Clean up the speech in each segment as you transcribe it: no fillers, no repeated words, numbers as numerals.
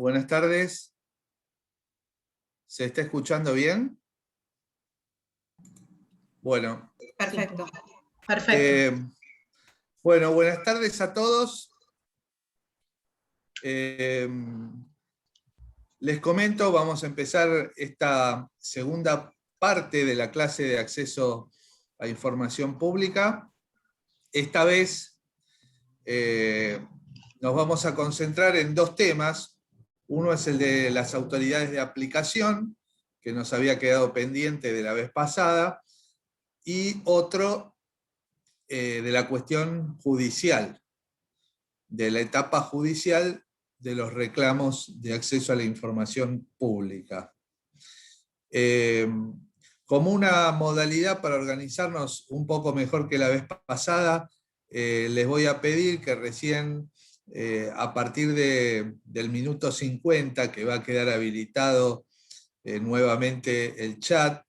Buenas tardes. ¿Se está escuchando bien? Bueno, Perfecto. Perfecto. bueno, buenas tardes a todos. Les comento, vamos a empezar esta segunda parte de la clase de acceso a información pública. Esta vez nos vamos a concentrar en dos temas. Uno es el de las autoridades de aplicación, que nos había quedado pendiente de la vez pasada, y otro de la cuestión judicial, de la etapa judicial de los reclamos de acceso a la información pública. Como una modalidad para organizarnos un poco mejor que la vez pasada, les voy a pedir que recién, a partir del minuto 50, que va a quedar habilitado nuevamente el chat,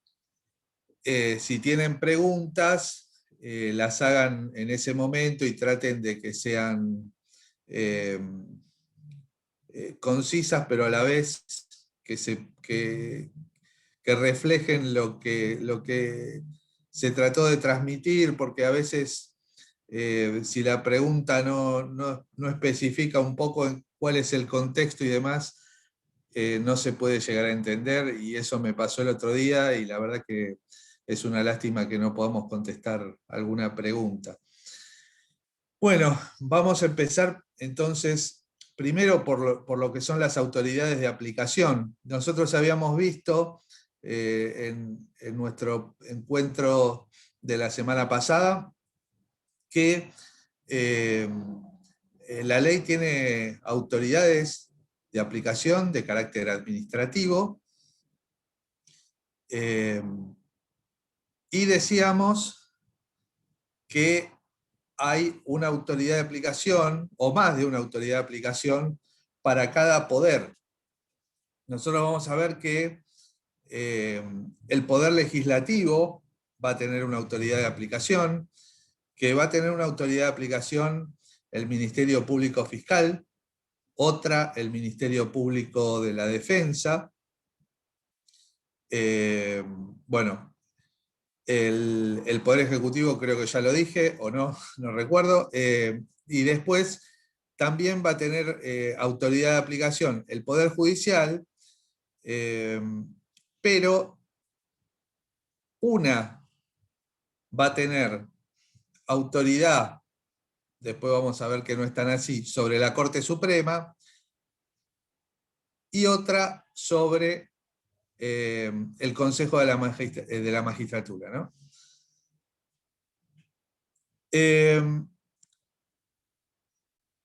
si tienen preguntas, las hagan en ese momento y traten de que sean concisas, pero a la vez que reflejen lo que se trató de transmitir, porque a veces si la pregunta no especifica un poco en cuál es el contexto y demás, no se puede llegar a entender, y eso me pasó el otro día, y la verdad que es una lástima que no podamos contestar alguna pregunta. Bueno, vamos a empezar entonces, primero por lo que son las autoridades de aplicación. Nosotros habíamos visto en nuestro encuentro de la semana pasada que la ley tiene autoridades de aplicación de carácter administrativo, y decíamos que hay una autoridad de aplicación, o más de una autoridad de aplicación, para cada poder. Nosotros vamos a ver que el poder legislativo va a tener una autoridad de aplicación, que va a tener una autoridad de aplicación el Ministerio Público Fiscal, otra el Ministerio Público de la Defensa. Bueno, el Poder Ejecutivo creo que ya lo dije, o no, no recuerdo. Y después también va a tener autoridad de aplicación el Poder Judicial, pero una va a tener autoridad, después vamos a ver que no es tan así, sobre la Corte Suprema, y otra sobre el Consejo de la Magistratura, ¿no?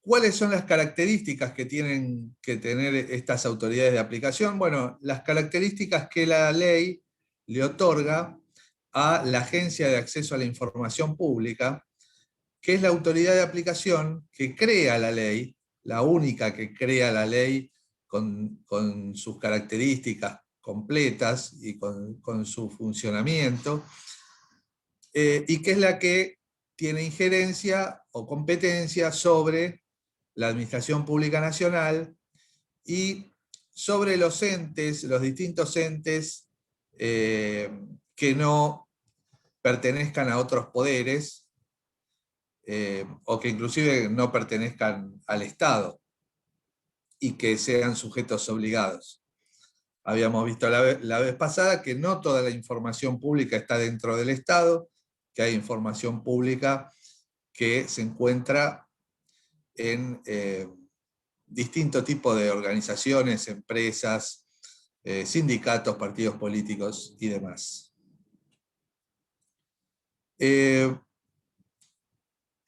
¿Cuáles son las características que tienen que tener estas autoridades de aplicación? Bueno, las características que la ley le otorga a la Agencia de Acceso a la Información Pública, que es la autoridad de aplicación que crea la ley, la única que crea la ley con sus características completas y con su funcionamiento, y que es la que tiene injerencia o competencia sobre la Administración Pública Nacional y sobre los entes, los distintos entes que no pertenezcan a otros poderes, o que inclusive no pertenezcan al Estado y que sean sujetos obligados. Habíamos visto la vez pasada que no toda la información pública está dentro del Estado, que hay información pública que se encuentra en distintos tipos de organizaciones, empresas, sindicatos, partidos políticos y demás.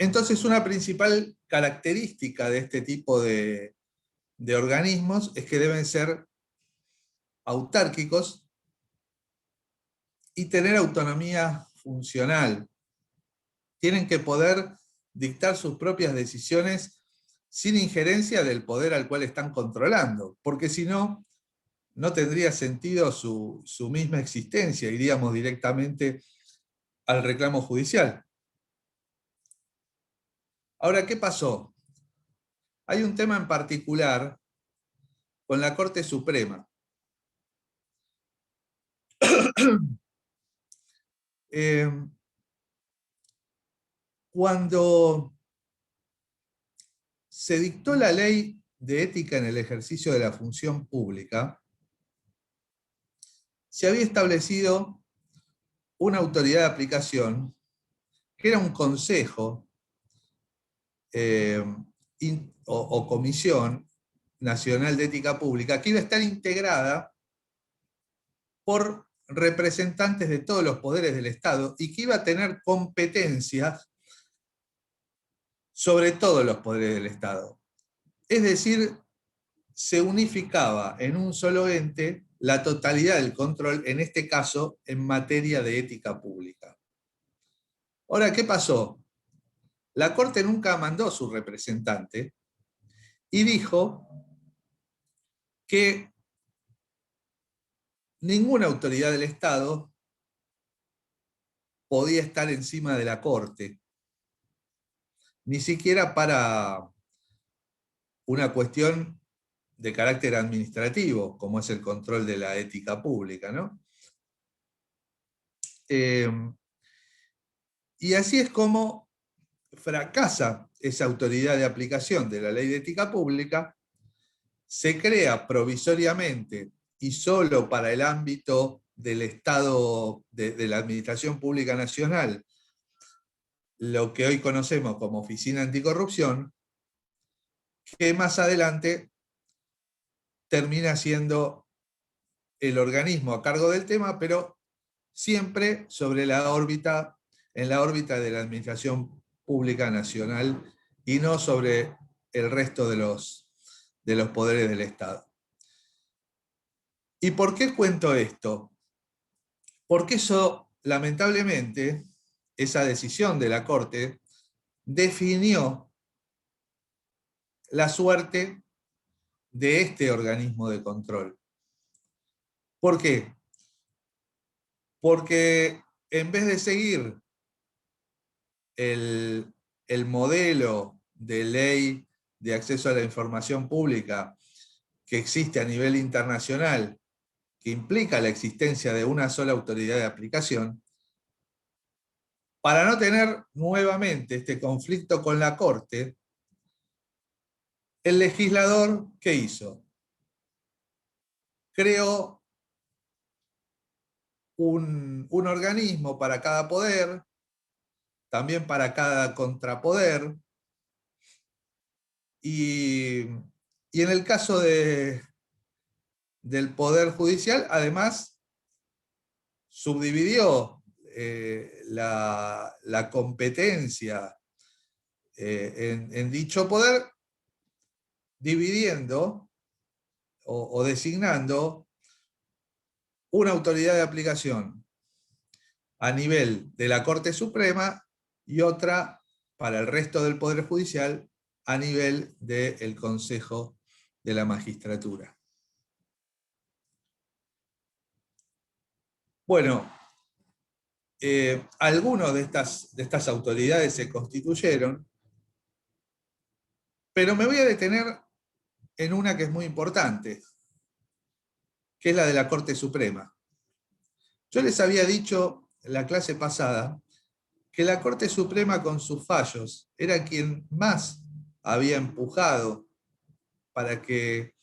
Entonces, una principal característica de este tipo de organismos es que deben ser autárquicos y tener autonomía funcional. Tienen que poder dictar sus propias decisiones sin injerencia del poder al cual están controlando, porque si no, no tendría sentido su misma existencia, iríamos directamente al reclamo judicial. Ahora, ¿qué pasó? Hay un tema en particular con la Corte Suprema. Cuando se dictó la ley de ética en el ejercicio de la función pública, se había establecido una autoridad de aplicación, que era un consejo o comisión nacional de ética pública, que iba a estar integrada por representantes de todos los poderes del Estado y que iba a tener competencias sobre todos los poderes del Estado. Es decir, se unificaba en un solo ente la totalidad del control, en este caso, en materia de ética pública. Ahora, ¿qué pasó? La Corte nunca mandó su representante y dijo que ninguna autoridad del Estado podía estar encima de la Corte, ni siquiera para una cuestión de carácter administrativo, como es el control de la ética pública, ¿no? Y así es como fracasa esa autoridad de aplicación de la ley de ética pública, se crea provisoriamente y solo para el ámbito del Estado, de la Administración Pública Nacional, lo que hoy conocemos como Oficina Anticorrupción, que más adelante termina siendo el organismo a cargo del tema, pero siempre sobre la órbita, en la órbita de la Administración Pública Nacional y no sobre el resto de los poderes del Estado. ¿Y por qué cuento esto? Porque eso, lamentablemente, esa decisión de la Corte definió la suerte de este organismo de control. ¿Por qué? Porque en vez de seguir el modelo de ley de acceso a la información pública que existe a nivel internacional, que implica la existencia de una sola autoridad de aplicación, para no tener nuevamente este conflicto con la Corte, el legislador, ¿qué hizo? Creó un organismo para cada poder, también para cada contrapoder, y en el caso del Poder Judicial, además, subdividió la competencia en dicho poder, dividiendo o designando una autoridad de aplicación a nivel de la Corte Suprema y otra para el resto del Poder Judicial a nivel del Consejo de la Magistratura. Bueno, algunas de estas autoridades se constituyeron, pero me voy a detener en una que es muy importante, que es la de la Corte Suprema. Yo les había dicho en la clase pasada que la Corte Suprema con sus fallos era quien más había empujado para que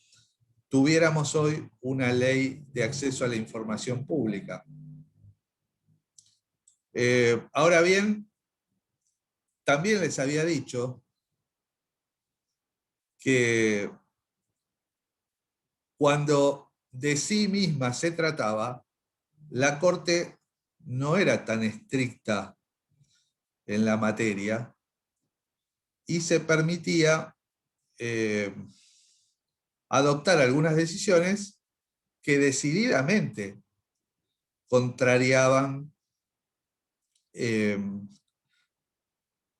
tuviéramos hoy una ley de acceso a la información pública. Ahora bien, también les había dicho que cuando de sí misma se trataba, la Corte no era tan estricta en la materia y se permitía adoptar algunas decisiones que decididamente contrariaban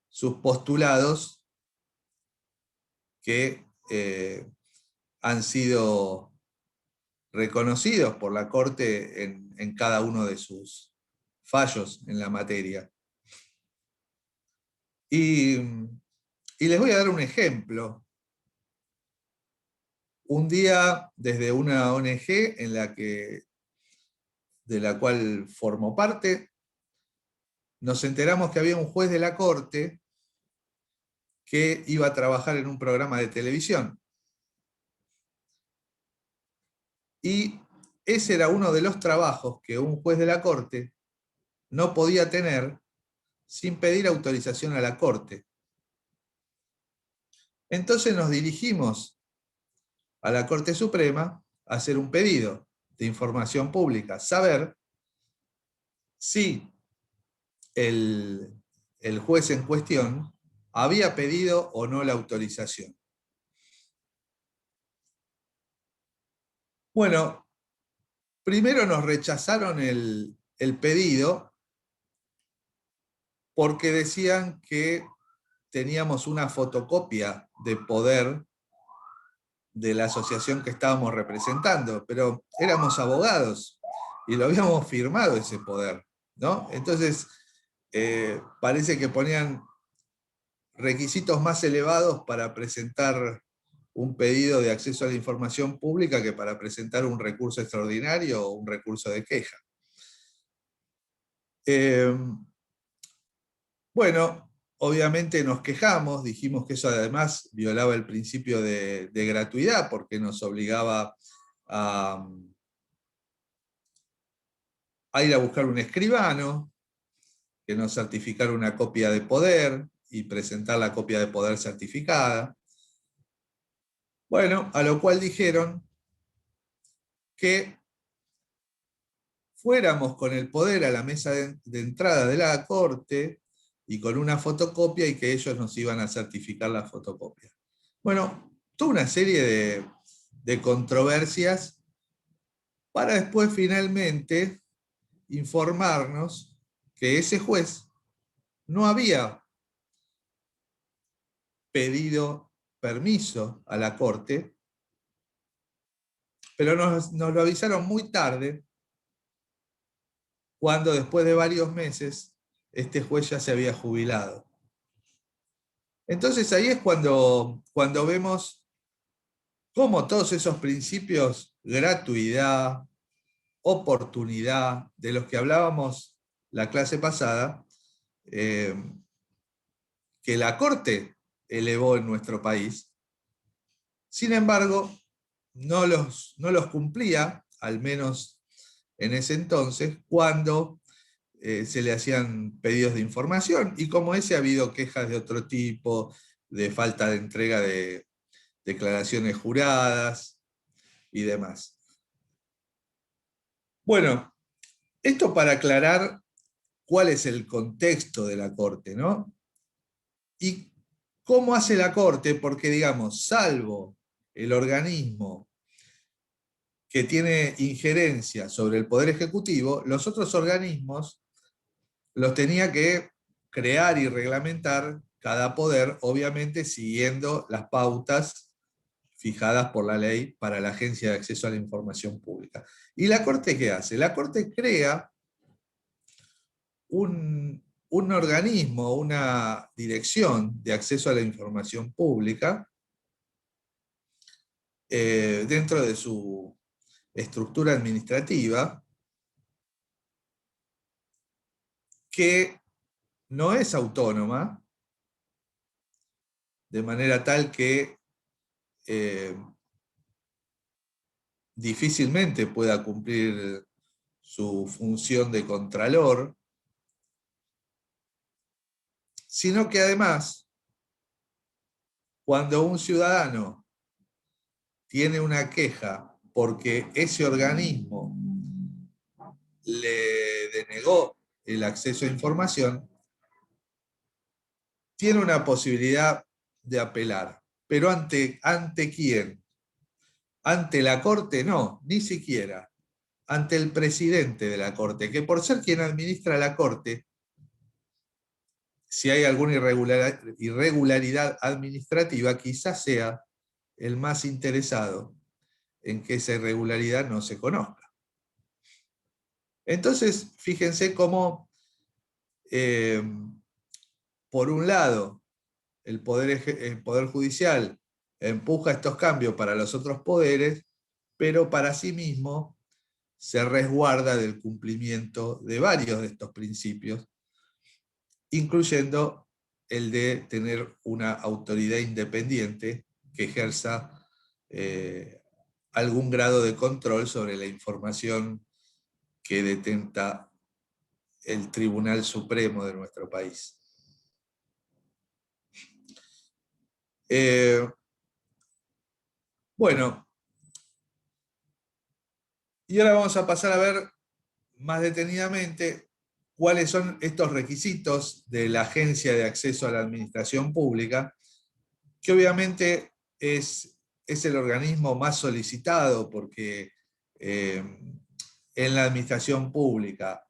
sus postulados que han sido reconocidos por la Corte en cada uno de sus fallos en la materia. Y les voy a dar un ejemplo. un día, desde una ONG de la cual formó parte, nos enteramos que había un juez de la Corte que iba a trabajar en un programa de televisión. Y ese era uno de los trabajos que un juez de la Corte no podía tener sin pedir autorización a la Corte. Entonces nos dirigimos a la Corte Suprema a hacer un pedido de información pública, saber si el juez en cuestión había pedido o no la autorización. Bueno, primero nos rechazaron el pedido porque decían que teníamos una fotocopia de poder de la asociación que estábamos representando, pero éramos abogados y lo habíamos firmado ese poder, ¿no? Entonces, parece que ponían requisitos más elevados para presentar un pedido de acceso a la información pública que para presentar un recurso extraordinario o un recurso de queja. Bueno, obviamente nos quejamos, dijimos que eso además violaba el principio de gratuidad porque nos obligaba a ir a buscar un escribano que nos certificara una copia de poder y presentar la copia de poder certificada. Bueno, a lo cual dijeron que fuéramos con el poder a la mesa de entrada de la Corte y con una fotocopia y que ellos nos iban a certificar la fotocopia. Bueno, toda una serie de controversias para después finalmente informarnos que ese juez no había pedido permiso a la Corte, pero nos lo avisaron muy tarde, cuando después de varios meses este juez ya se había jubilado. Entonces ahí es cuando vemos cómo todos esos principios, gratuidad, oportunidad, de los que hablábamos la clase pasada, que la Corte elevó en nuestro país, sin embargo, no los cumplía, al menos en ese entonces, cuando se le hacían pedidos de información, y como ese ha habido quejas de otro tipo, de falta de entrega de declaraciones juradas y demás. Bueno, esto para aclarar cuál es el contexto de la Corte, ¿no? Y cómo hace la Corte, porque digamos, salvo el organismo que tiene injerencia sobre el Poder Ejecutivo, los otros organismos los tenía que crear y reglamentar cada poder, obviamente siguiendo las pautas fijadas por la ley para la Agencia de Acceso a la Información Pública. ¿Y la Corte qué hace? La Corte crea un organismo, una dirección de acceso a la información pública dentro de su estructura administrativa, que no es autónoma, de manera tal que difícilmente pueda cumplir su función de contralor, sino que además, cuando un ciudadano tiene una queja porque ese organismo le denegó el acceso a información, tiene una posibilidad de apelar. Pero ¿ante quién? Ante la Corte no, ni siquiera. Ante el presidente de la Corte, que por ser quien administra la Corte, si hay alguna irregularidad administrativa, quizás sea el más interesado en que esa irregularidad no se conozca. Entonces, fíjense cómo, por un lado, el poder Judicial empuja estos cambios para los otros poderes, pero para sí mismo se resguarda del cumplimiento de varios de estos principios, incluyendo el de tener una autoridad independiente que ejerza algún grado de control sobre la información que detenta el Tribunal Supremo de nuestro país. Bueno, y ahora vamos a pasar a ver más detenidamente cuáles son estos requisitos de la Agencia de Acceso a la Administración Pública, que obviamente es el organismo más solicitado porque en la administración pública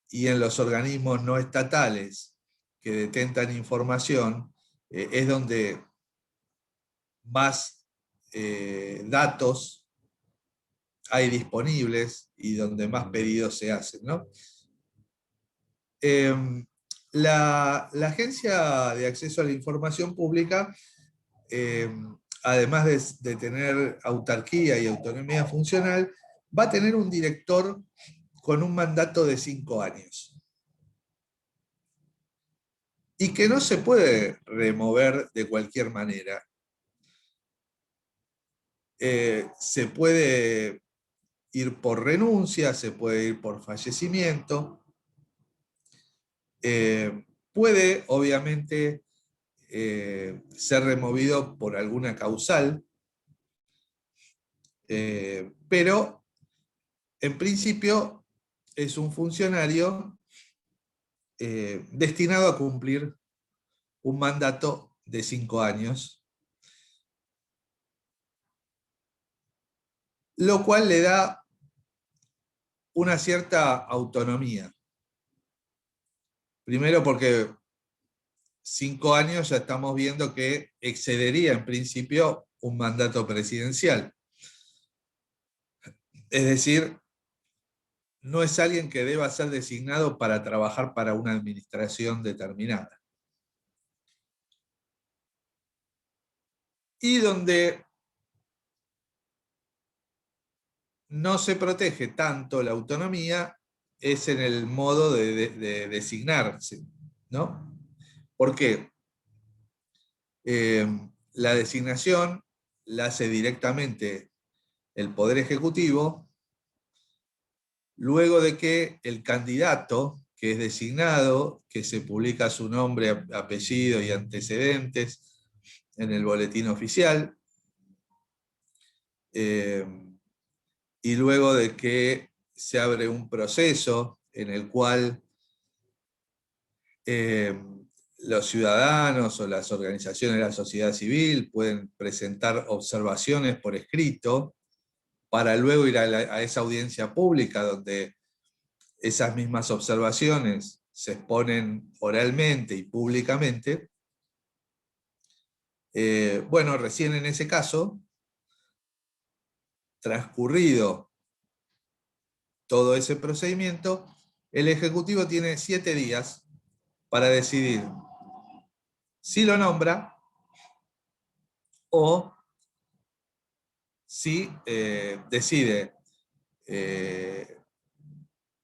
y en los organismos no estatales que detentan información, es donde más datos hay disponibles y donde más pedidos se hacen, ¿no? La Agencia de Acceso a la Información Pública, además de tener autarquía y autonomía funcional, va a tener un director con un mandato de 5 años. Y que no se puede remover de cualquier manera. Se puede ir por renuncia, se puede ir por fallecimiento. Puede, obviamente, ser removido por alguna causal, pero en principio es un funcionario destinado a cumplir un mandato de 5 años, lo cual le da una cierta autonomía. Primero porque 5 años ya estamos viendo que excedería en principio un mandato presidencial. Es decir, no es alguien que deba ser designado para trabajar para una administración determinada. Y donde no se protege tanto la autonomía es en el modo de designarse, ¿no? ¿Por qué? La designación la hace directamente el Poder Ejecutivo, luego de que el candidato que es designado, que se publica su nombre, apellido y antecedentes en el boletín oficial, y luego de que se abre un proceso en el cual los ciudadanos o las organizaciones de la sociedad civil pueden presentar observaciones por escrito para luego ir a esa audiencia pública donde esas mismas observaciones se exponen oralmente y públicamente. Bueno, recién en ese caso, transcurrido todo ese procedimiento, el Ejecutivo tiene 7 días para decidir si lo nombra o si decide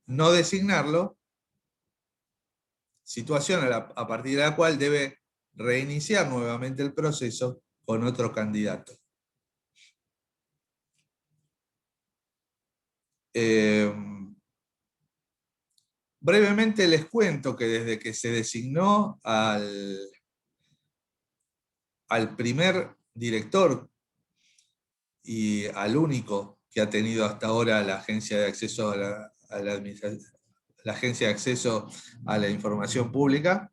no designarlo, situación a partir de la cual debe reiniciar nuevamente el proceso con otro candidato. Brevemente les cuento que desde que se designó al primer director y al único que ha tenido hasta ahora la Agencia de Acceso a la Agencia de Acceso a la Información Pública,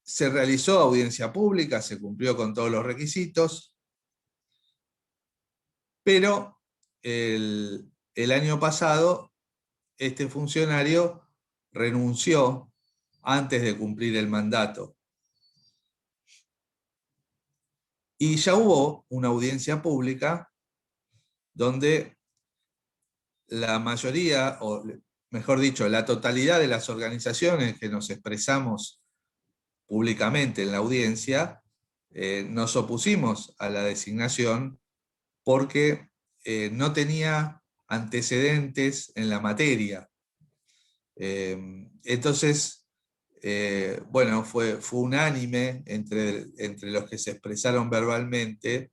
se realizó audiencia pública, se cumplió con todos los requisitos, pero el año pasado este funcionario renunció antes de cumplir el mandato. Y ya hubo una audiencia pública donde la mayoría, o mejor dicho, la totalidad de las organizaciones que nos expresamos públicamente en la audiencia, nos opusimos a la designación porque no tenía antecedentes en la materia. Entonces, bueno, fue unánime entre los que se expresaron verbalmente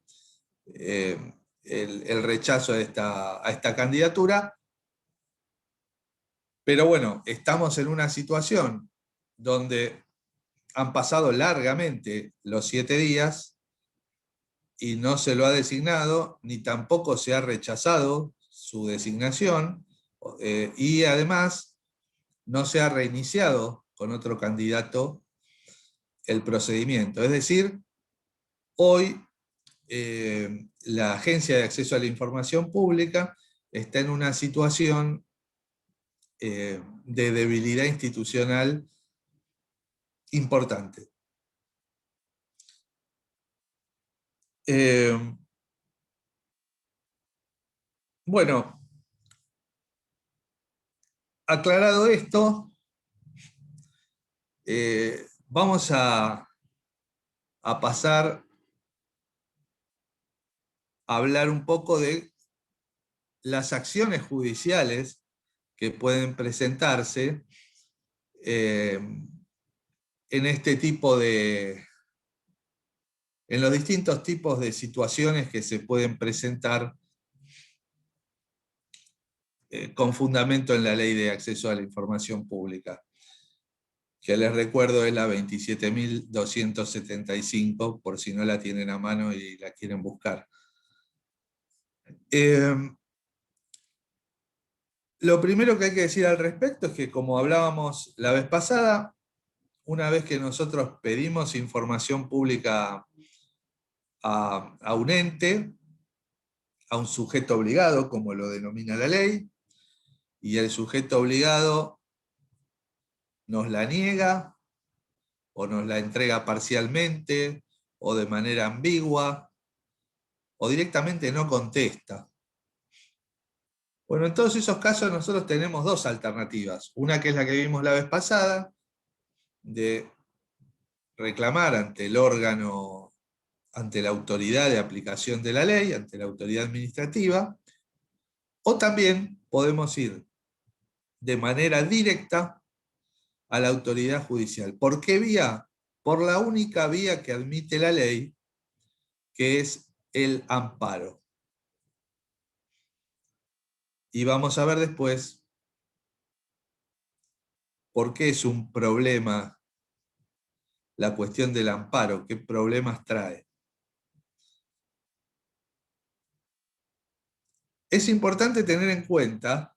el rechazo a esta candidatura. Pero bueno, estamos en una situación donde han pasado largamente los 7 días y no se lo ha designado, ni tampoco se ha rechazado su designación, y además no se ha reiniciado con otro candidato el procedimiento. Es decir, hoy la Agencia de Acceso a la Información Pública está en una situación de debilidad institucional importante. Bueno, aclarado esto, vamos a pasar a hablar un poco de las acciones judiciales que pueden presentarse en este tipo en los distintos tipos de situaciones que se pueden presentar con fundamento en la Ley de Acceso a la Información Pública, que les recuerdo es la 27.275, por si no la tienen a mano y la quieren buscar. Lo primero que hay que decir al respecto es que, como hablábamos la vez pasada, una vez que nosotros pedimos información pública a un ente, a un sujeto obligado, como lo denomina la ley, y el sujeto obligado nos la niega, o nos la entrega parcialmente, o de manera ambigua, o directamente no contesta. Bueno, en todos esos casos nosotros tenemos dos alternativas. Una que es la que vimos la vez pasada, de reclamar ante el órgano, ante la autoridad de aplicación de la ley, ante la autoridad administrativa, o también podemos ir de manera directa a la autoridad judicial. ¿Por qué vía? Por la única vía que admite la ley, que es el amparo. Y vamos a ver después por qué es un problema la cuestión del amparo, qué problemas trae. Es importante tener en cuenta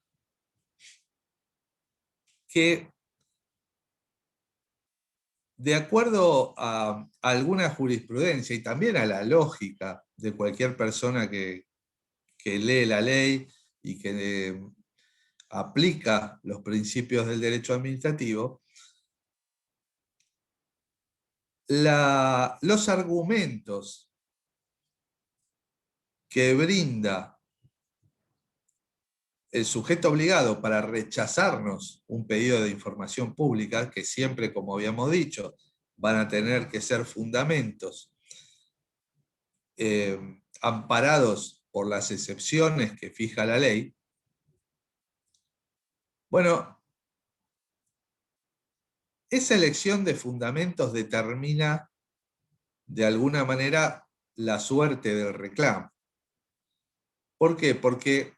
que, de acuerdo a alguna jurisprudencia y también a la lógica de cualquier persona que lee la ley y que aplica los principios del derecho administrativo, los argumentos que brinda el sujeto obligado para rechazarnos un pedido de información pública, que siempre, como habíamos dicho, van a tener que ser fundamentos amparados por las excepciones que fija la ley. Bueno, esa elección de fundamentos determina de alguna manera la suerte del reclamo. ¿Por qué? Porque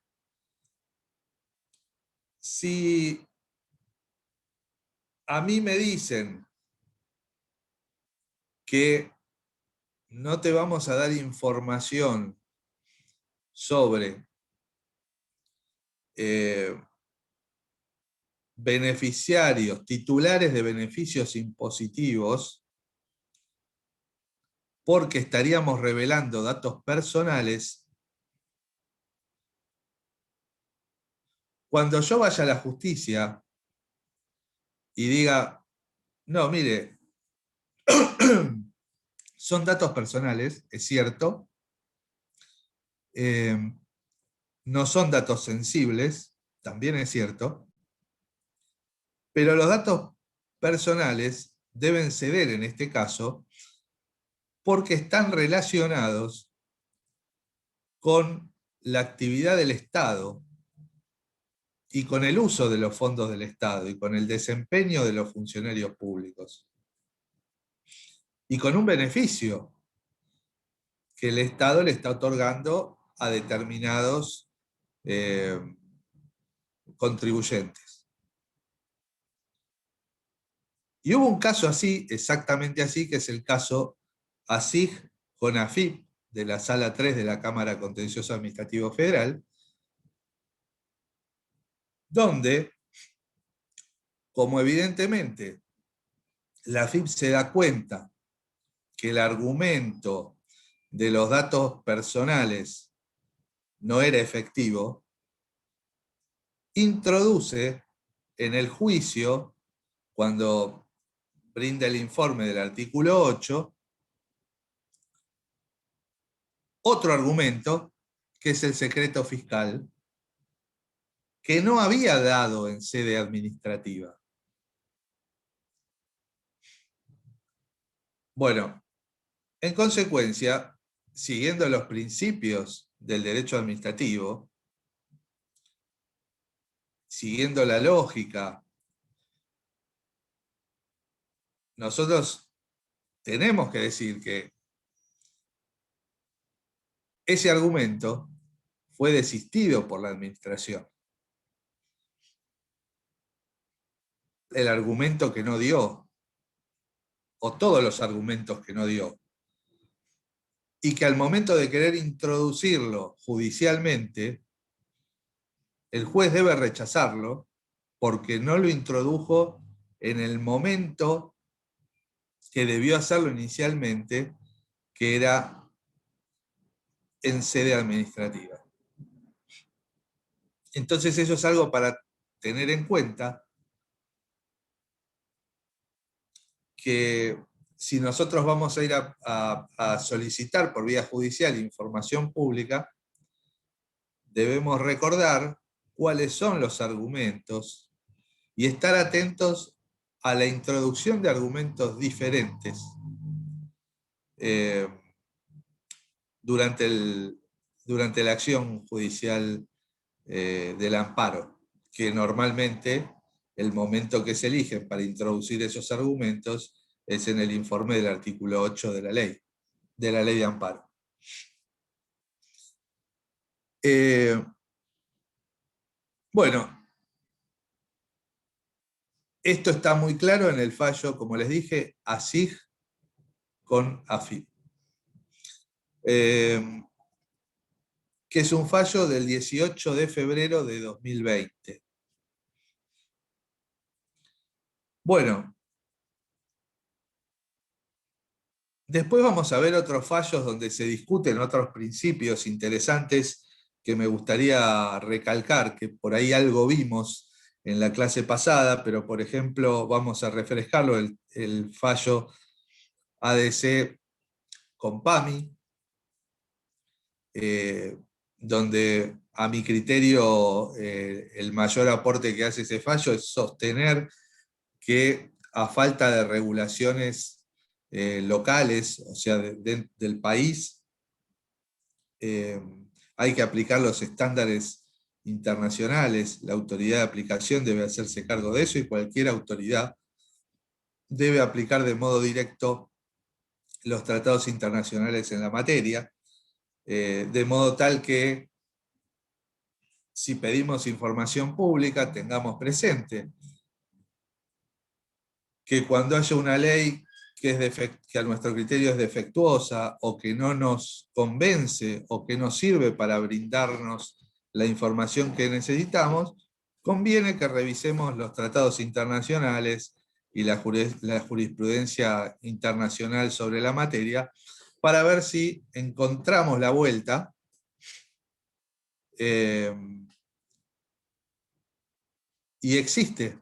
si a mí me dicen que no te vamos a dar información sobre beneficiarios, titulares de beneficios impositivos, porque estaríamos revelando datos personales, cuando yo vaya a la justicia y diga, no, mire, son datos personales, es cierto, no son datos sensibles, también es cierto, Pero los datos personales deben ceder en este caso porque están relacionados con la actividad del Estado y con el uso de los fondos del Estado y con el desempeño de los funcionarios públicos. Y con un beneficio que el Estado le está otorgando a determinados contribuyentes. Y hubo un caso así, exactamente así, que es el caso ASIG con AFIP de la Sala 3 de la Cámara Contencioso Administrativo Federal, donde, como evidentemente la AFIP se da cuenta que el argumento de los datos personales no era efectivo, introduce en el juicio, cuando brinda el informe del artículo 8, otro argumento, que es el secreto fiscal, que no había dado en sede administrativa. Bueno, en consecuencia, siguiendo los principios del derecho administrativo, siguiendo la lógica, nosotros tenemos que decir que ese argumento fue desistido por la administración. El argumento que no dio, o todos los argumentos que no dio, y que al momento de querer introducirlo judicialmente, el juez debe rechazarlo porque no lo introdujo en el momento que debió hacerlo inicialmente, que era en sede administrativa. Entonces eso es algo para tener en cuenta, que si nosotros vamos a ir a solicitar por vía judicial información pública, debemos recordar cuáles son los argumentos y estar atentos a la introducción de argumentos diferentes durante la acción judicial del amparo, que normalmente el momento que se elige para introducir esos argumentos es en el informe del artículo 8 de la ley de amparo. Bueno, esto está muy claro en el fallo, como les dije, ASIG con AFIP. Que es un fallo del 18 de febrero de 2020. Bueno, después vamos a ver otros fallos donde se discuten otros principios interesantes que me gustaría recalcar, que por ahí algo vimos en la clase pasada, pero por ejemplo vamos a refrescarlo, el fallo ADC con PAMI, donde a mi criterio el mayor aporte que hace ese fallo es sostener que a falta de regulaciones locales, o sea, del país, hay que aplicar los estándares internacionales. La autoridad de aplicación debe hacerse cargo de eso y cualquier autoridad debe aplicar de modo directo los tratados internacionales en la materia, de modo tal que si pedimos información pública tengamos presente que cuando haya una ley que a nuestro criterio es defectuosa o que no nos convence o que no sirve para brindarnos la información que necesitamos, conviene que revisemos los tratados internacionales y la jurisprudencia internacional sobre la materia para ver si encontramos la vuelta y existe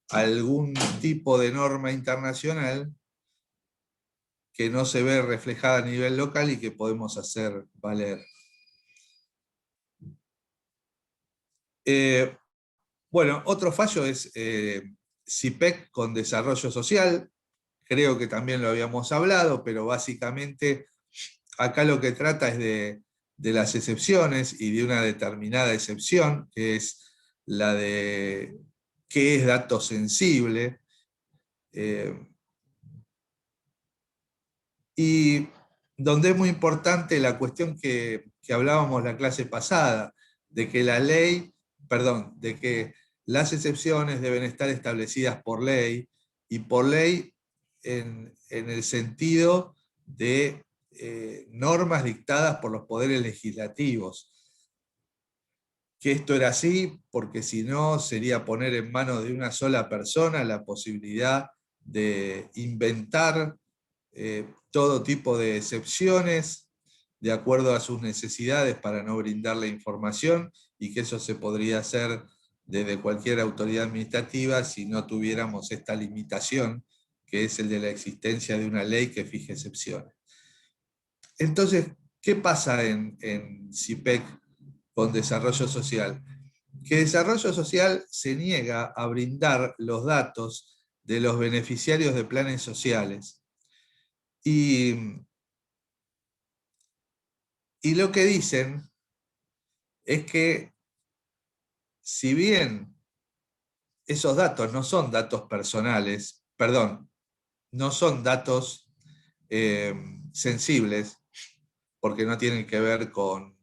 algún tipo de norma internacional que no se ve reflejada a nivel local y que podemos hacer valer. Bueno, otro fallo es CIPEC con desarrollo social. Creo que también lo habíamos hablado, pero básicamente acá lo que trata es de las excepciones y de una determinada excepción, que es la de qué es dato sensible. Y donde es muy importante la cuestión que hablábamos la clase pasada, de que la ley, perdón, de que las excepciones deben estar establecidas por ley, y por ley en el sentido de normas dictadas por los poderes legislativos. Que esto era así porque si no sería poner en manos de una sola persona la posibilidad de inventar todo tipo de excepciones de acuerdo a sus necesidades para no brindarle información, y que eso se podría hacer desde cualquier autoridad administrativa si no tuviéramos esta limitación, que es el de la existencia de una ley que fije excepciones. Entonces, ¿qué pasa en CIPEC con desarrollo social? Que desarrollo social se niega a brindar los datos de los beneficiarios de planes sociales. Y lo que dicen es que si bien esos datos no son datos personales, perdón, no son datos sensibles, porque no tienen que ver con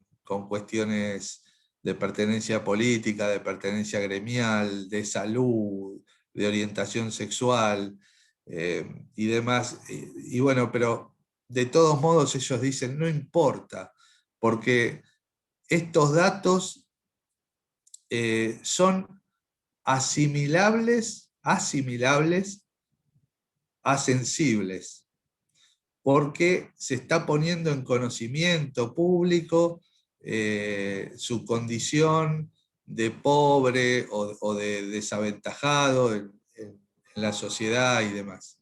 cuestiones de pertenencia política, de pertenencia gremial, de salud, de orientación sexual y demás. Y bueno, pero de todos modos ellos dicen, no importa, porque estos datos son asimilables a sensibles, porque se está poniendo en conocimiento público su condición de pobre o de desaventajado en la sociedad y demás.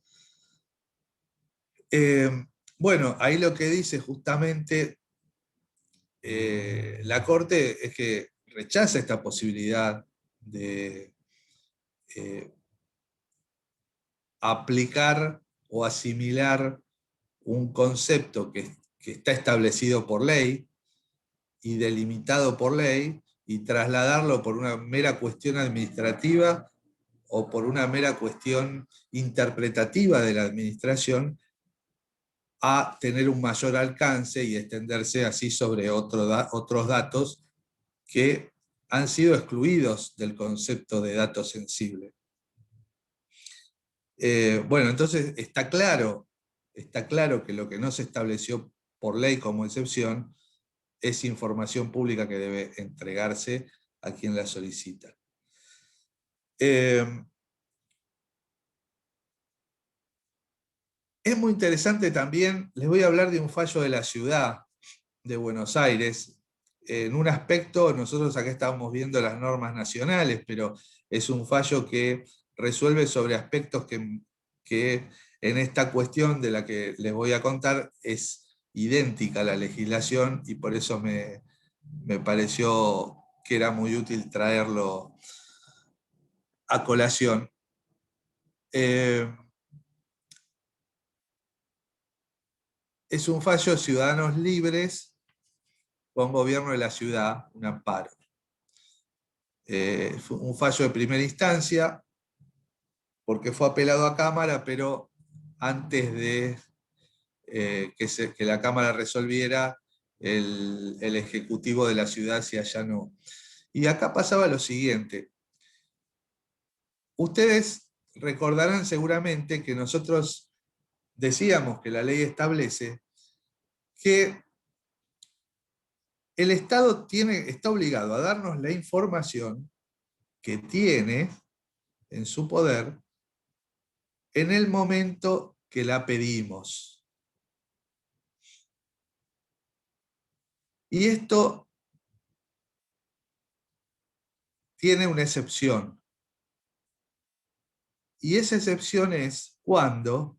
Bueno, ahí lo que dice justamente la Corte es que rechaza esta posibilidad de aplicar o asimilar un concepto que está establecido por ley y delimitado por ley, y trasladarlo por una mera cuestión administrativa o por una mera cuestión interpretativa de la administración, a tener un mayor alcance y extenderse así sobre otros datos que han sido excluidos del concepto de dato sensible. Bueno, entonces está claro que lo que no se estableció por ley como excepción es información pública que debe entregarse a quien la solicita. Es muy interesante también, les voy a hablar de un fallo de la ciudad de Buenos Aires. En un aspecto, nosotros acá estábamos viendo las normas nacionales, pero es un fallo que resuelve sobre aspectos que en esta cuestión de la que les voy a contar es idéntica a la legislación, y por eso me pareció que era muy útil traerlo a colación. Es un fallo Ciudadanos Libres con Gobierno de la Ciudad, un amparo. Fue un fallo de primera instancia, porque fue apelado a Cámara, pero antes de que la Cámara resolviera, el Ejecutivo de la ciudad se allanó. Y acá pasaba lo siguiente. Ustedes recordarán seguramente que nosotros decíamos que la ley establece que el Estado está obligado a darnos la información que tiene en su poder en el momento que la pedimos. Y esto tiene una excepción. Y esa excepción es cuando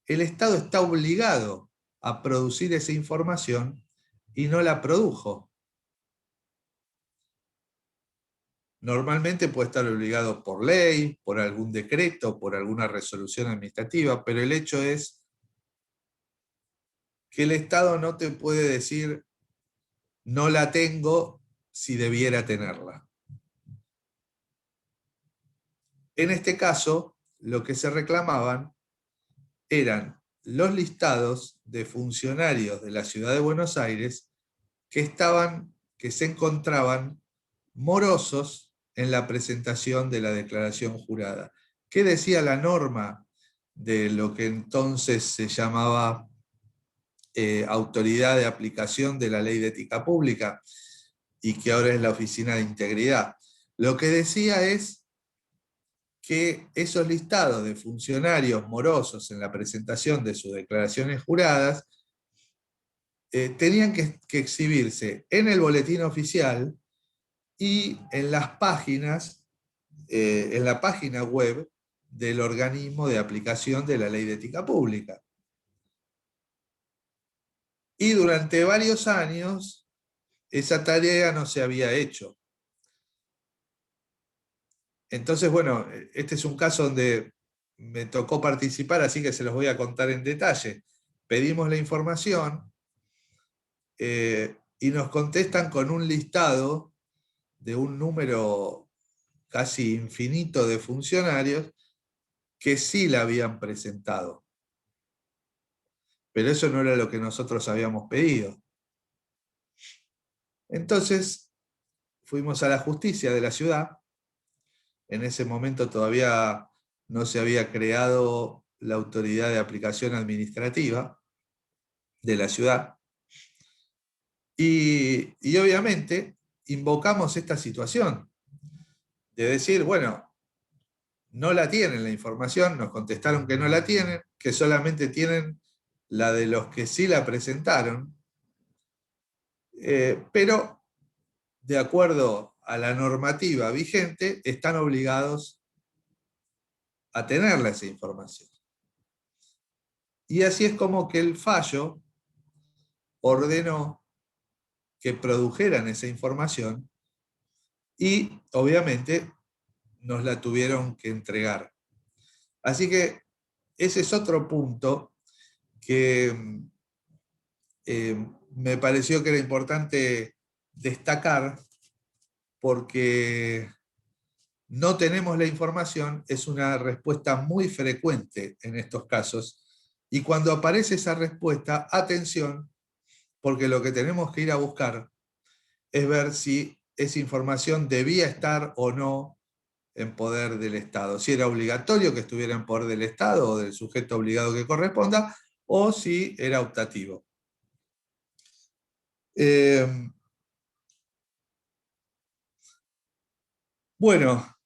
el Estado está obligado a producir esa información y no la produjo. normalmente puede estar obligado por ley, por algún decreto, por alguna resolución administrativa, pero el hecho es que el Estado no te puede decir no la tengo si debiera tenerla. En este caso, lo que se reclamaban eran los listados de funcionarios de la Ciudad de Buenos Aires que se encontraban morosos en la presentación de la declaración jurada. ¿Qué decía la norma de lo que entonces se llamaba Autoridad de Aplicación de la Ley de Ética Pública y que ahora es la Oficina de Integridad? Lo que decía es que esos listados de funcionarios morosos en la presentación de sus declaraciones juradas tenían que exhibirse en el boletín oficial y en las páginas, en la página web del organismo de aplicación de la Ley de Ética Pública. Y durante varios años esa tarea no se había hecho. Entonces, bueno, este es un caso donde me tocó participar, así que se los voy a contar en detalle. Pedimos la información y nos contestan con un listado de un número casi infinito de funcionarios que sí la habían presentado. Pero eso no era lo que nosotros habíamos pedido. Entonces fuimos a la justicia de la ciudad. En ese momento todavía no se había creado la autoridad de aplicación administrativa de la ciudad. Y obviamente invocamos esta situación de decir, bueno, no la tienen la información, nos contestaron que no la tienen, que solamente tienen la de los que sí la presentaron, pero de acuerdo a la normativa vigente están obligados a tenerla esa información. Y así es como que el fallo ordenó que produjeran esa información y obviamente nos la tuvieron que entregar. Así que ese es otro punto que me pareció que era importante destacar, porque no tenemos la información es una respuesta muy frecuente en estos casos, y cuando aparece esa respuesta, atención, porque lo que tenemos que ir a buscar es ver si esa información debía estar o no en poder del Estado, si era obligatorio que estuviera en poder del Estado o del sujeto obligado que corresponda, o si era optativo. Bueno,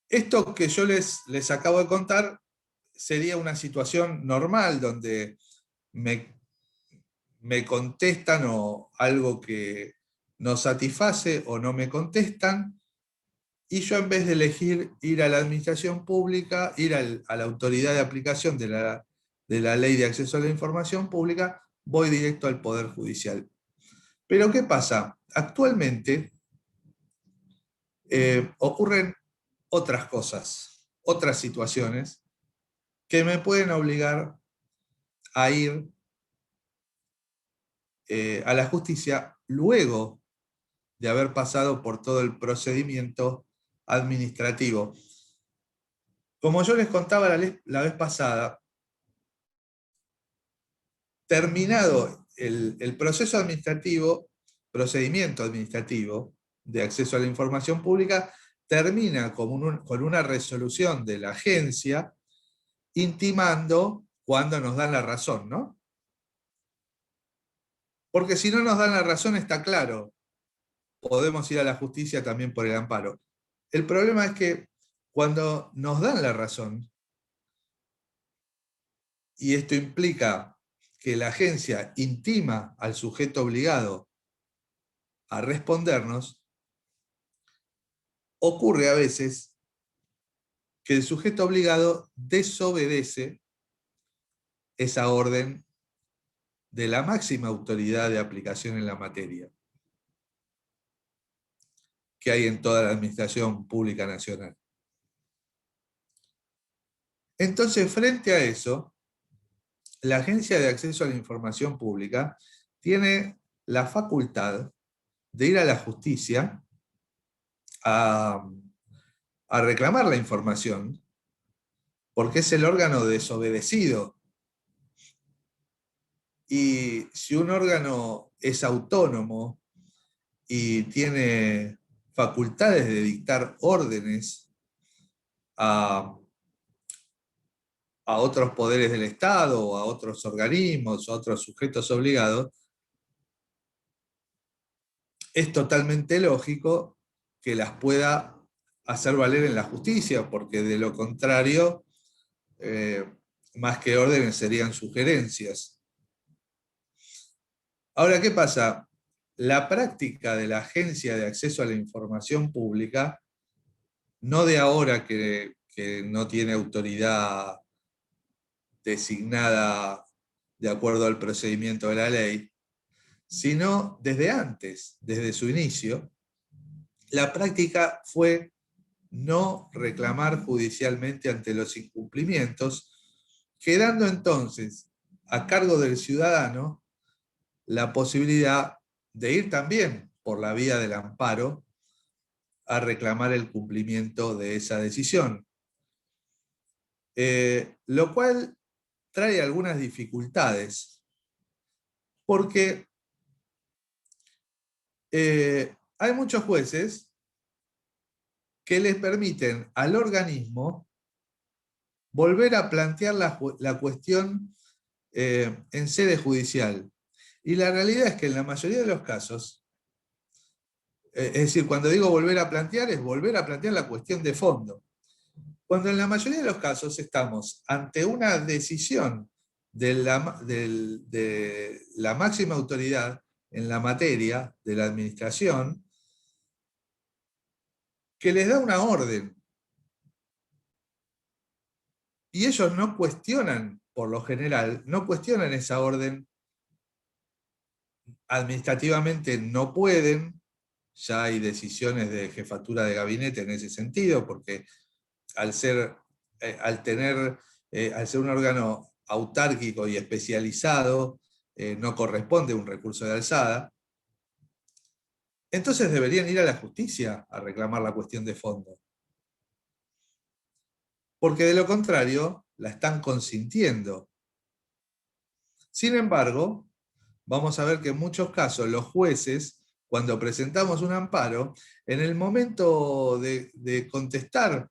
esto que yo les acabo de contar sería una situación normal donde me contestan o algo que no satisface o no me contestan, y yo en vez de elegir ir a la administración pública, ir a la autoridad de aplicación de la Ley de Acceso a la Información Pública, voy directo al Poder Judicial. Pero ¿qué pasa? Actualmente ocurren otras cosas, otras situaciones que me pueden obligar a ir a la justicia luego de haber pasado por todo el procedimiento administrativo. Como yo les contaba la vez pasada, terminado el proceso administrativo, procedimiento administrativo de acceso a la información pública, termina con una resolución de la agencia intimando cuando nos dan la razón, ¿no? Porque si no nos dan la razón, está claro, podemos ir a la justicia también por el amparo. El problema es que cuando nos dan la razón, y esto implica que la agencia intima al sujeto obligado a respondernos, ocurre a veces que el sujeto obligado desobedece esa orden de la máxima autoridad de aplicación en la materia. que hay en toda la administración pública nacional. Entonces, frente a eso, la Agencia de Acceso a la Información Pública tiene la facultad de ir a la justicia a reclamar la información, porque es el órgano desobedecido. Y si un órgano es autónomo y tiene facultades de dictar órdenes a otros poderes del Estado, o a otros organismos, o a otros sujetos obligados, es totalmente lógico que las pueda hacer valer en la justicia, porque de lo contrario, más que órdenes serían sugerencias. Ahora, ¿qué pasa? La práctica de la Agencia de Acceso a la Información Pública, no de ahora que no tiene autoridad designada de acuerdo al procedimiento de la ley, sino desde antes, desde su inicio, la práctica fue no reclamar judicialmente ante los incumplimientos, quedando entonces a cargo del ciudadano la posibilidad de ir también por la vía del amparo a reclamar el cumplimiento de esa decisión. Lo cual trae algunas dificultades, porque hay muchos jueces que les permiten al organismo volver a plantear la cuestión en sede judicial. Y la realidad es que en la mayoría de los casos, es decir, cuando digo volver a plantear, es volver a plantear la cuestión de fondo. Cuando en la mayoría de los casos estamos ante una decisión de la máxima autoridad en la materia de la administración, que les da una orden. Y ellos no cuestionan, por lo general, no cuestionan esa orden. Administrativamente no pueden, ya hay decisiones de jefatura de gabinete en ese sentido, porque al ser un órgano autárquico y especializado, no corresponde un recurso de alzada. Entonces deberían ir a la justicia a reclamar la cuestión de fondo. Porque de lo contrario, la están consintiendo. Sin embargo, vamos a ver que en muchos casos los jueces, cuando presentamos un amparo, en el momento de contestar,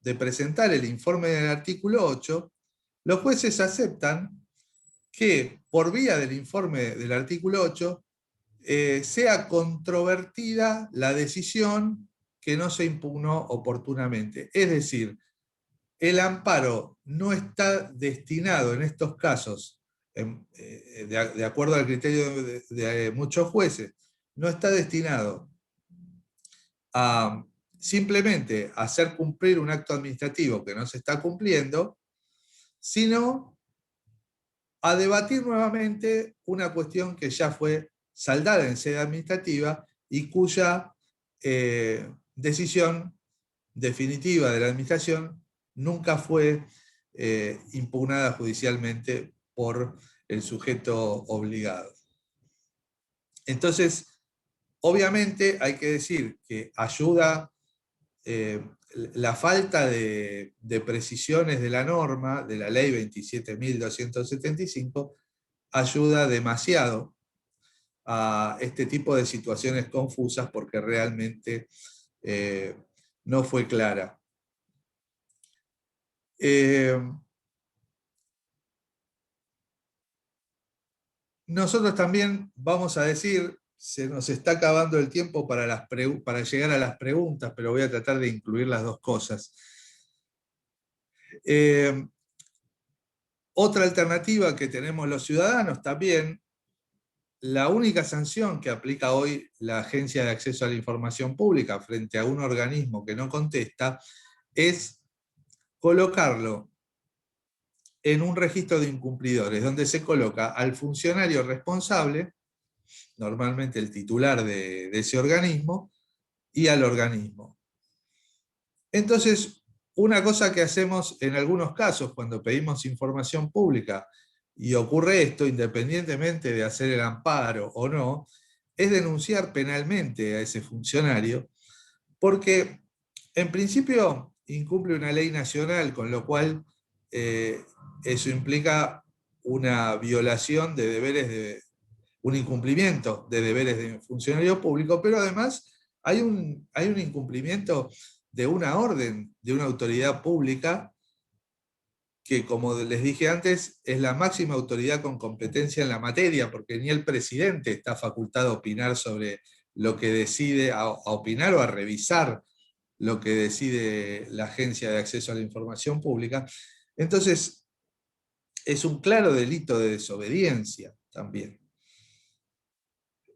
de presentar el informe del artículo 8, los jueces aceptan que por vía del informe del artículo 8 sea controvertida la decisión que no se impugnó oportunamente. Es decir, el amparo no está destinado en estos casos, de acuerdo al criterio de muchos jueces, no está destinado a simplemente hacer cumplir un acto administrativo que no se está cumpliendo, sino a debatir nuevamente una cuestión que ya fue saldada en sede administrativa y cuya decisión definitiva de la administración nunca fue impugnada judicialmente por el sujeto obligado. Entonces, obviamente hay que decir que ayuda la falta de precisiones de la norma, de la ley 27.275, ayuda demasiado a este tipo de situaciones confusas porque realmente no fue clara. Nosotros también vamos a decir, se nos está acabando el tiempo para llegar a las preguntas, pero voy a tratar de incluir las dos cosas. Otra alternativa que tenemos los ciudadanos también, la única sanción que aplica hoy la Agencia de Acceso a la Información Pública frente a un organismo que no contesta, es colocarlo en un registro de incumplidores, donde se coloca al funcionario responsable, normalmente el titular de ese organismo, y al organismo. Entonces, una cosa que hacemos en algunos casos cuando pedimos información pública y ocurre esto, independientemente de hacer el amparo o no, es denunciar penalmente a ese funcionario, porque en principio incumple una ley nacional, con lo cual eso implica una violación de deberes, un incumplimiento de deberes de funcionario público, pero además hay un incumplimiento de una orden de una autoridad pública que, como les dije antes, es la máxima autoridad con competencia en la materia, porque ni el presidente está facultado a opinar sobre lo que decide, a opinar o a revisar lo que decide la Agencia de Acceso a la Información Pública. Entonces, es un claro delito de desobediencia también.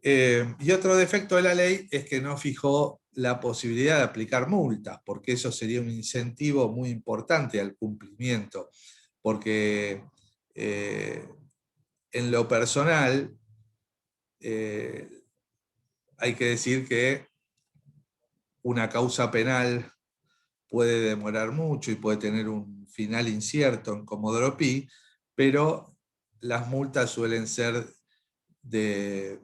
Y otro defecto de la ley es que no fijó la posibilidad de aplicar multas, porque eso sería un incentivo muy importante al cumplimiento, porque en lo personal hay que decir que una causa penal puede demorar mucho y puede tener un final incierto en Comodoro Pi, pero las multas suelen ser de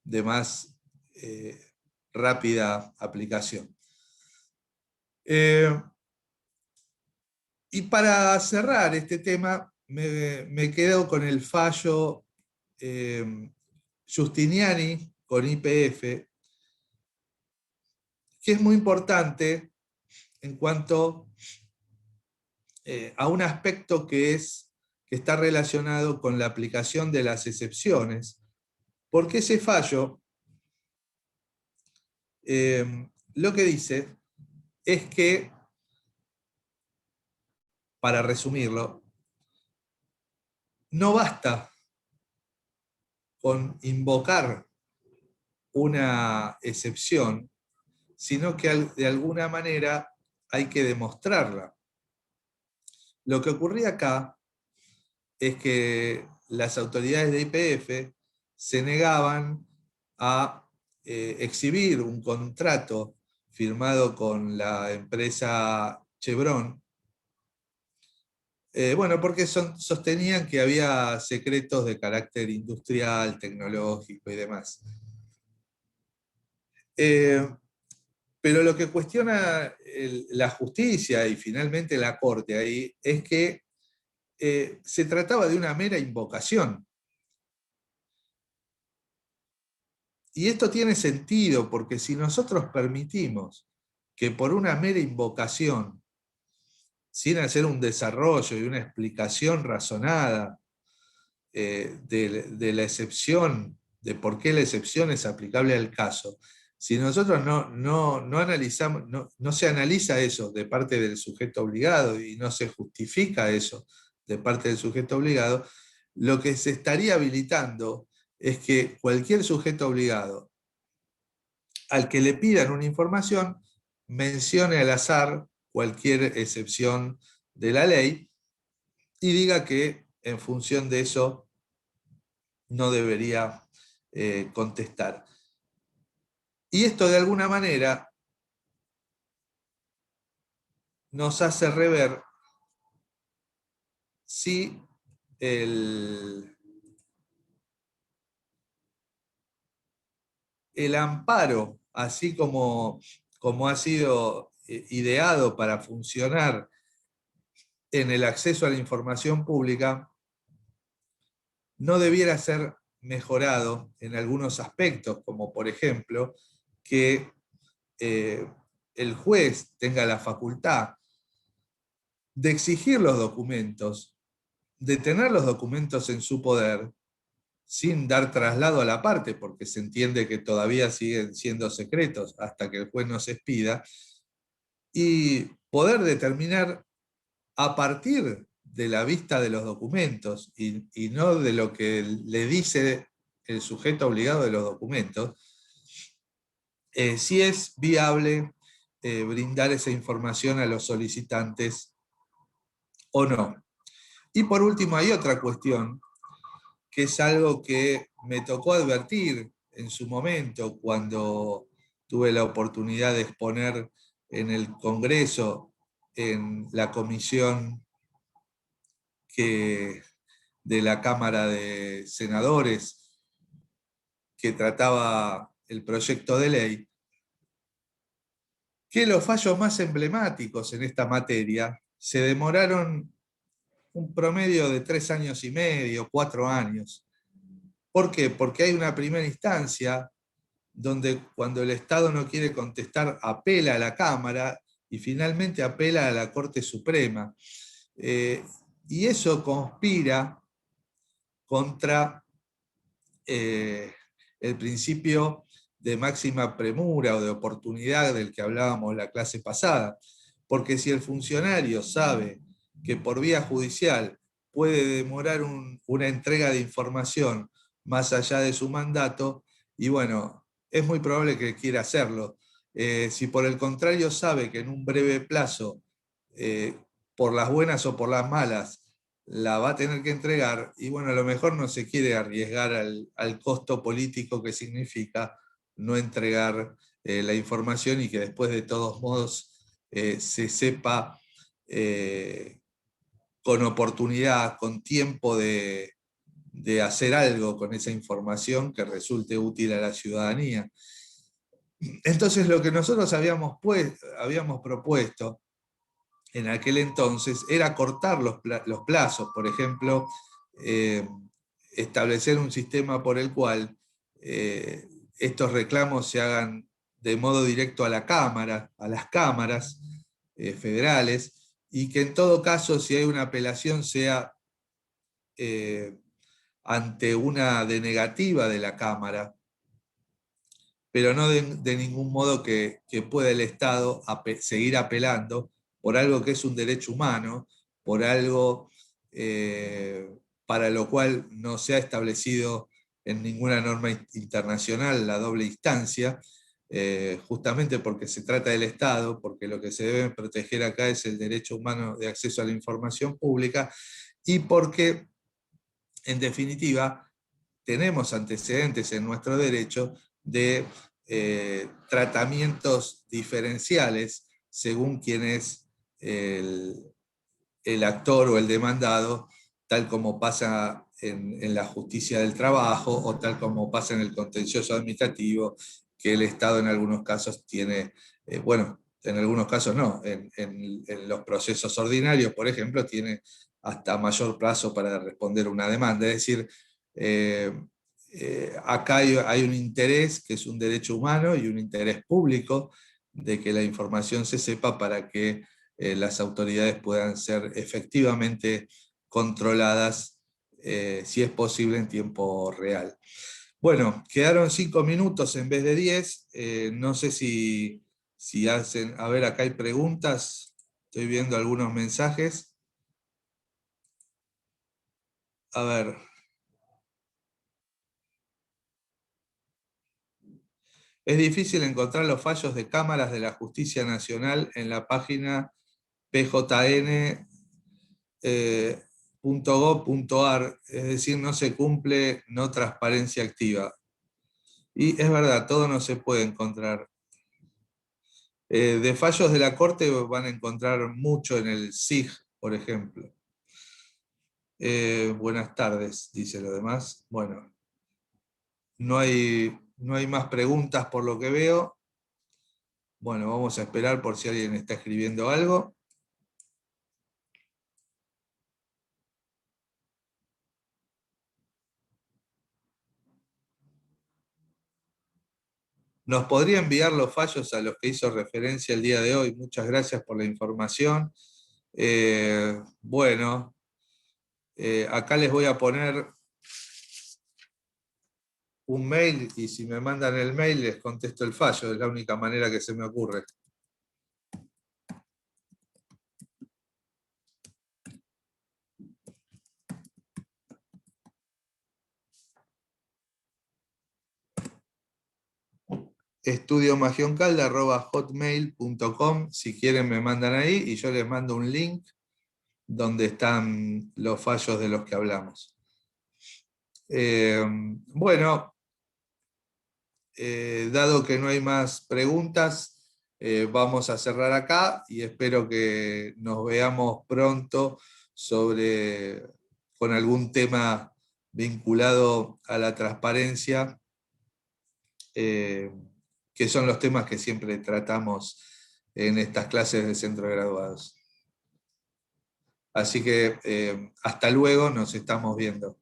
más rápida aplicación. Y para cerrar este tema, me quedo con el fallo Giustiniani con YPF, que es muy importante en cuanto a un aspecto que está relacionado con la aplicación de las excepciones, porque ese fallo lo que dice es que, para resumirlo, no basta con invocar una excepción, sino que de alguna manera hay que demostrarla. Lo que ocurría acá es que las autoridades de YPF se negaban a exhibir un contrato firmado con la empresa Chevron, bueno, porque sostenían que había secretos de carácter industrial, tecnológico y demás. Pero lo que cuestiona la justicia y finalmente la Corte ahí es que se trataba de una mera invocación. Y esto tiene sentido porque si nosotros permitimos que por una mera invocación, sin hacer un desarrollo y una explicación razonada de la excepción, de por qué la excepción es aplicable al caso, si nosotros no analizamos, no se analiza eso de parte del sujeto obligado y no se justifica eso de parte del sujeto obligado, lo que se estaría habilitando es que cualquier sujeto obligado al que le pidan una información mencione al azar cualquier excepción de la ley y diga que en función de eso no debería contestar. Y esto de alguna manera nos hace rever si el amparo, así como ha sido ideado para funcionar en el acceso a la información pública, no debiera ser mejorado en algunos aspectos, como por ejemplo que el juez tenga la facultad de exigir los documentos, de tener los documentos en su poder, sin dar traslado a la parte, porque se entiende que todavía siguen siendo secretos hasta que el juez nos expida, y poder determinar a partir de la vista de los documentos y no de lo que le dice el sujeto obligado de los documentos, si es viable brindar esa información a los solicitantes o no. Y por último, hay otra cuestión, que es algo que me tocó advertir en su momento cuando tuve la oportunidad de exponer en el Congreso, en la comisión de la Cámara de Senadores que trataba el proyecto de ley, que los fallos más emblemáticos en esta materia se demoraron un promedio de 3 años y medio, 4 años. ¿Por qué? Porque hay una primera instancia donde cuando el Estado no quiere contestar, apela a la Cámara y finalmente apela a la Corte Suprema. Y eso conspira contra el principio de máxima premura o de oportunidad del que hablábamos la clase pasada. Porque si el funcionario sabe que por vía judicial puede demorar una entrega de información más allá de su mandato, y bueno, es muy probable que quiera hacerlo. Si por el contrario sabe que en un breve plazo, por las buenas o por las malas, la va a tener que entregar, y bueno, a lo mejor no se quiere arriesgar al costo político que significa no entregar la información y que después de todos modos se sepa con oportunidad, con tiempo de hacer algo con esa información que resulte útil a la ciudadanía. Entonces lo que nosotros habíamos propuesto en aquel entonces era cortar los plazos, por ejemplo, establecer un sistema por el cual estos reclamos se hagan de modo directo a la Cámara, a las cámaras federales, y que en todo caso, si hay una apelación, sea ante una denegativa de la Cámara, pero no de ningún modo que pueda el Estado seguir apelando por algo que es un derecho humano, por algo para lo cual no se ha establecido en ninguna norma internacional la doble instancia, justamente porque se trata del Estado, porque lo que se debe proteger acá es el derecho humano de acceso a la información pública, y porque, en definitiva, tenemos antecedentes en nuestro derecho de tratamientos diferenciales según quién es el actor o el demandado, tal como pasa en la justicia del trabajo o tal como pasa en el contencioso administrativo, que el Estado en algunos casos tiene, bueno, en algunos casos no, en los procesos ordinarios, por ejemplo, tiene hasta mayor plazo para responder una demanda. Es decir, acá hay un interés que es un derecho humano y un interés público de que la información se sepa para que las autoridades puedan ser efectivamente controladas, si es posible, en tiempo real. Bueno, quedaron 5 minutos en vez de 10. No sé si hacen... A ver, acá hay preguntas. Estoy viendo algunos mensajes. A ver. Es difícil encontrar los fallos de cámaras de la Justicia Nacional en la página pjn.gov.ar, es decir, no se cumple no transparencia activa. Y es verdad, todo no se puede encontrar. De fallos de la Corte van a encontrar mucho en el SIG, por ejemplo. Buenas tardes, dice lo demás. Bueno, no hay más preguntas por lo que veo. Bueno, vamos a esperar por si alguien está escribiendo algo. ¿Nos podría enviar los fallos a los que hizo referencia el día de hoy? Muchas gracias por la información. Bueno, acá les voy a poner un mail y si me mandan el mail les contesto el fallo, es la única manera que se me ocurre. estudiomagioncalde@hotmail.com, si quieren me mandan ahí y yo les mando un link donde están los fallos de los que hablamos. Bueno, dado que no hay más preguntas, vamos a cerrar acá y espero que nos veamos pronto con algún tema vinculado a la transparencia, que son los temas que siempre tratamos en estas clases de centro de graduados. Así que hasta luego, nos estamos viendo.